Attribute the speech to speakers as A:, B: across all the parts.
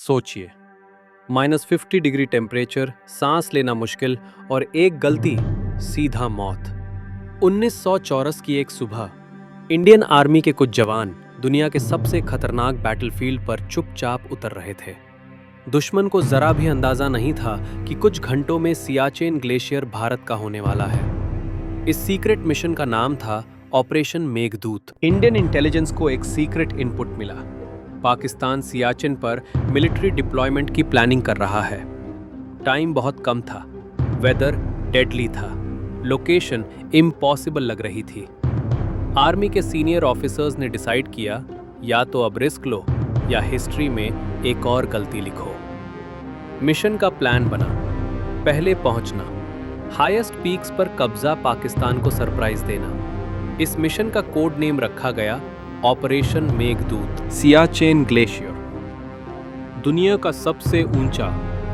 A: सोचिए, -50 degree temperature, सांस लेना मुश्किल और एक गलती, सीधा मौत। 1914 की एक सुबह इंडियन आर्मी के कुछ जवान दुनिया के सबसे खतरनाक बैटलफील्ड पर चुपचाप उतर रहे थे। दुश्मन को जरा भी अंदाजा नहीं था कि कुछ घंटों में सियाचिन ग्लेशियर भारत का होने वाला है। इस सीक्रेट मिशन का नाम था ऑपरेशन मेघदूत। इंडियन इंटेलिजेंस को एक सीक्रेट इनपुट मिला। पाकिस्तान सियाचिन पर मिलिट्री डिप्लॉयमेंट की प्लानिंग कर रहा है। टाइम बहुत कम था, वेदर डेडली था, लोकेशन इम्पॉसिबल लग रही थी। आर्मी के सीनियर ऑफिसर्स ने डिसाइड किया, या तो अब रिस्क लो या हिस्ट्री में एक और गलती लिखो। मिशन का प्लान बना। पहले पहुंचना, हाईएस्ट पीक्स पर कब्जा, पाकिस्तान को सरप्राइज देना। इस मिशन का कोड नेम रखा गया ऑपरेशन मेघदूत। सियाचिन ग्लेशियर, दुनिया का सबसे ऊंचा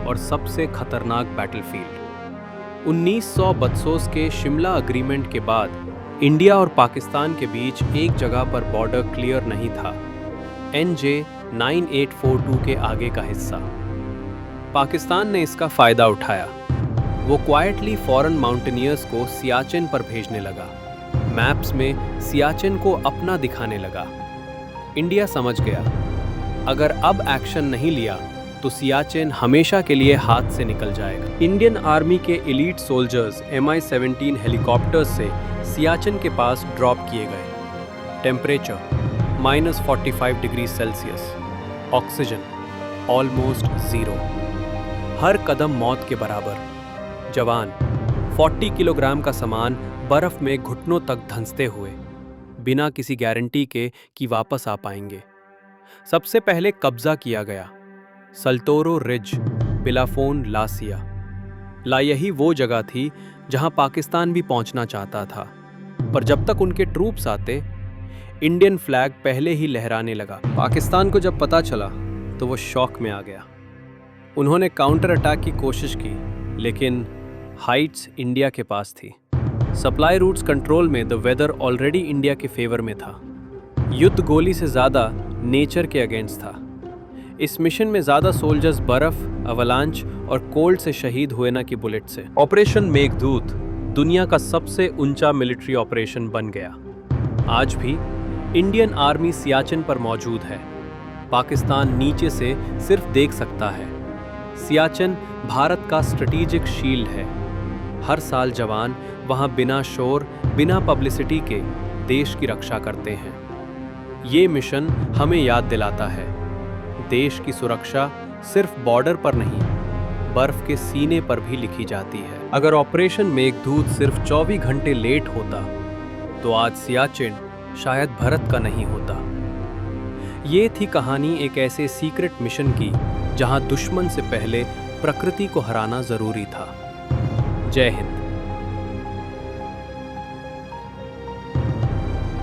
A: और सबसे खतरनाक बैटलफील्ड। 1932 के शिमला अग्रीमेंट के बाद इंडिया और पाकिस्तान के बीच एक जगह पर बॉर्डर क्लियर नहीं था, NJ 9842 के आगे का हिस्सा। पाकिस्तान ने इसका फायदा उठाया। वो क्वाइटली फॉरेन माउंटेनियर्स को सियाचिन पर भेजने लगा, मैप्स में सियाचिन को अपना दिखाने लगा। इंडिया समझ गया, अगर अब एक्शन नहीं लिया तो सियाचिन हमेशा के लिए हाथ से निकल जाएगा। इंडियन आर्मी के एलीट सोल्जर्स Mi-17 हेलीकॉप्टर्स से सियाचिन के पास ड्रॉप किए गए। Temperature -45 degree Celsius, oxygen almost zero, हर कदम मौत के बराबर। जवान 40 किलोग्राम का सामान बर्फ में घुटनों तक धंसते हुए, बिना किसी गारंटी के कि वापस आ पाएंगे। सबसे पहले कब्जा किया गया सल्तोरो रिज, बिलाफोन, लासिया। यही वो जगह थी जहां पाकिस्तान भी पहुंचना चाहता था, पर जब तक उनके ट्रूप्स आते, इंडियन फ्लैग पहले ही लहराने लगा। पाकिस्तान को जब पता चला तो वो शॉक में आ गया। उन्होंने काउंटर अटैक की कोशिश की, लेकिन हाइट्स इंडिया के पास थी, सप्लाई रूट्स कंट्रोल में, द वेदर ऑलरेडी इंडिया के फेवर में था। युद्ध गोली से ज़्यादा नेचर के अगेंस्ट था। इस मिशन में ज़्यादा सोल्जर्स बर्फ, अवलांच और कोल्ड से शहीद हुए ना कि बुलेट से। ऑपरेशन मेघदूत दुनिया का सबसे ऊंचा मिलिट्री ऑपरेशन बन गया। आज भी इंडियन आर्मी सियाचिन पर मौजूद है। पाकिस्तान नीचे से सिर्फ देख सकता है। सियाचिन भारत का स्ट्रेटेजिक शील्ड है। हर साल जवान वहां बिना शोर, बिना पब्लिसिटी के देश की रक्षा करते हैं। ये मिशन हमें याद दिलाता है, देश की सुरक्षा सिर्फ बॉर्डर पर नहीं, बर्फ के सीने पर भी लिखी जाती है। अगर ऑपरेशन मेघदूत सिर्फ 24 घंटे लेट होता तो आज सियाचिन शायद भारत का नहीं होता। ये थी कहानी एक ऐसे सीक्रेट मिशन की जहां दुश्मन से पहले प्रकृति को हराना जरूरी था। जय हिंद।